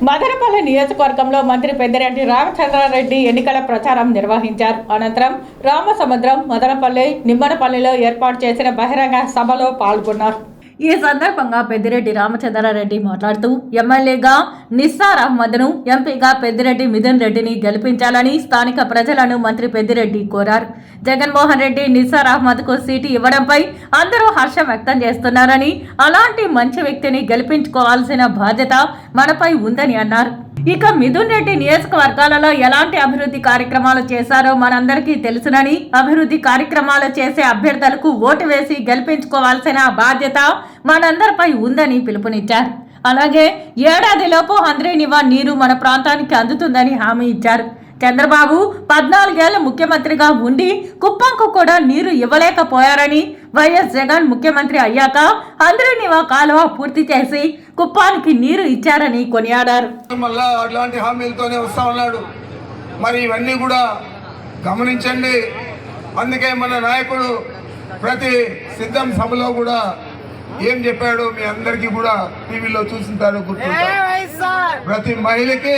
మదనపల్లి నియోజకవర్గంలో మంత్రి పెద్దిరెడ్డి రామచంద్రారెడ్డి ఎన్నికల ప్రచారం నిర్వహించారు. అనంతరం రామసముద్రం, మదనపల్లి, నిమ్మనపల్లిలో ఏర్పాటు చేసిన బహిరంగ సభలో పాల్గొన్నారు. ఈ సందర్భంగా పెద్దిరెడ్డి రామచంద్రారెడ్డి మాట్లాడుతూ ఎమ్మెల్యేగా నిస్సార్ అహ్మద్ను, ఎంపీగా పెద్దిరెడ్డి మిథున్ రెడ్డిని గెలిపించాలని స్థానిక ప్రజలను మంత్రి పెద్దిరెడ్డి కోరారు. జగన్మోహన్ రెడ్డి నిస్సార్ అహ్మద్కు సీటు ఇవ్వడంపై అందరూ హర్షం వ్యక్తం చేస్తున్నారని, అలాంటి మంచి వ్యక్తిని గెలిపించుకోవాల్సిన బాధ్యత మనపై ఉందని అన్నారు. ఇక మిథున్ రెడ్డి నియోజకవర్గాలలో ఎలాంటి అభివృద్ధి కార్యక్రమాలు చేశారో మనందరికీ తెలుసునని, అభివృద్ధి కార్యక్రమాలు చేసే అభ్యర్థులకు ఓటు వేసి గెలిపించుకోవాల్సిన బాధ్యత మనందరిపై ఉందని పిలుపునిచ్చారు. అలాగే ఏడాదిలోపు హంద్రీనివా నీరు మన ప్రాంతానికి అందుతుందని హామీ ఇచ్చారు. చంద్రబాబు 14 ఏళ్ల ముఖ్యమంత్రిగా ఉండి కుప్పంకు కూడా నీరు ఇవ్వలేకపోయారని, వైఎస్ జగన్ ముఖ్యమంత్రి అయ్యాక హంద్రీనివా కాలువ పూర్తి చేసి కుప్పానికి నీరు ఇచ్చారని కొనియాడారు. మళ్ళా అట్లాంటి హామీలతోనే వస్తా ఉన్నాడు. మరి ఇవన్నీ కూడా గమనించండి. అందుకే మన నాయకుడు ప్రతి సిద్ధం సభలో కూడా ఏం చెప్పాడు మీ అందరికీ కూడా టీవీలో చూసింటారు, గుర్తుంటారు. ప్రతి మహిళకి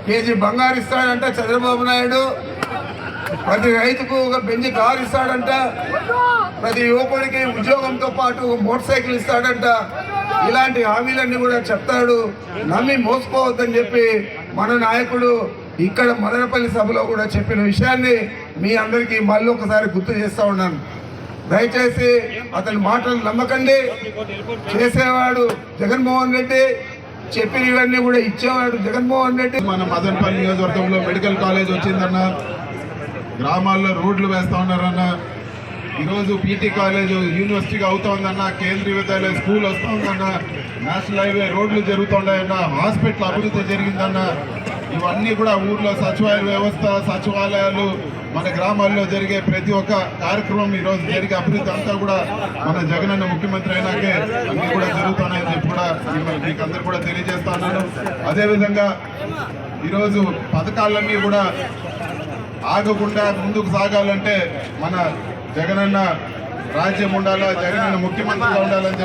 కేజీ బంగారు ఇస్తాడంట చంద్రబాబు నాయుడు. ప్రతి రైతుకు ఒక బెంజ్ కారు ఇస్తాడంట. ప్రతి యువకుడికి ఉద్యోగంతో పాటు మోటార్ సైకిల్ ఇస్తాడంట. ఇలాంటి హామీలన్నీ కూడా చెప్తాడు. నమ్మి మోసపోవద్దని చెప్పి మన నాయకుడు ఇక్కడ మదనపల్లి సభలో కూడా చెప్పిన విషయాన్ని మీ అందరికీ మళ్ళీ ఒకసారి గుర్తు చేస్తూ ఉన్నాను. దయచేసి అతని మాటలు నమ్మకండి. చేసేవాడు జగన్మోహన్ రెడ్డి, చెప్పినవన్నీ కూడా ఇచ్చేవాడు జగన్మోహన్ రెడ్డి. మన మదనపల్లి నియోజకవర్గంలో మెడికల్ కాలేజ్ వచ్చిందన్న, గ్రామాల్లో రోడ్లు వేస్తా ఉన్నారన్న, ఈరోజు PT college యూనివర్సిటీగా అవుతోందన్న, Kendriya Vidyalaya school వస్తుందన్న, నేషనల్ హైవే రోడ్లు జరుగుతున్నాయన్న, హాస్పిటల్ అభివృద్ధి జరిగిందన్న. ఇవన్నీ కూడా ఊర్లో సచివాలయ వ్యవస్థ, సచివాలయాలు, మన గ్రామాల్లో జరిగే ప్రతి ఒక్క కార్యక్రమం, ఈరోజు జరిగే అభివృద్ధి అంతా కూడా మన జగనన్న ముఖ్యమంత్రి అయినాకే అన్నీ కూడా జరుగుతున్నాయని చెప్పి కూడా మీకు అందరు కూడా తెలియజేస్తా ఉన్నాను. అదేవిధంగా ఈరోజు పథకాలన్నీ కూడా ఆగకుండా ముందుకు సాగాలంటే మన జగనన్న రాజ్యం ఉండాలా, జగనన్న ముఖ్యమంత్రిగా ఉండాలని